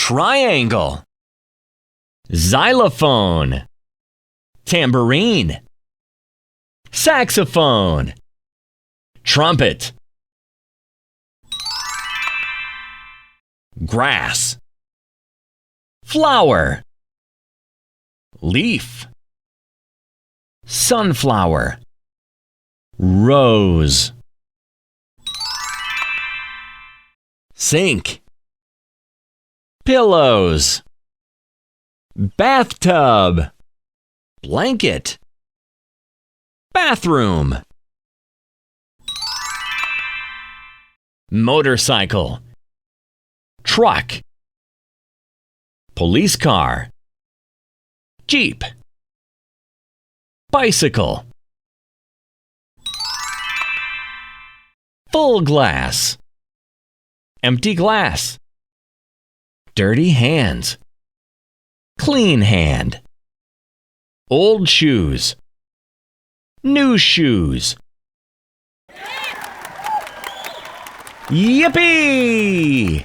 triangle, xylophone, tambourine, saxophone, trumpet, grass, flower, leaf, sunflower, rose, sink, pillows, bathtub, blanket, bathroom, motorcycle, truck, police car, jeep, bicycle, full glass, empty glass, dirty hands, clean hand, old shoes, new shoes. Yippee!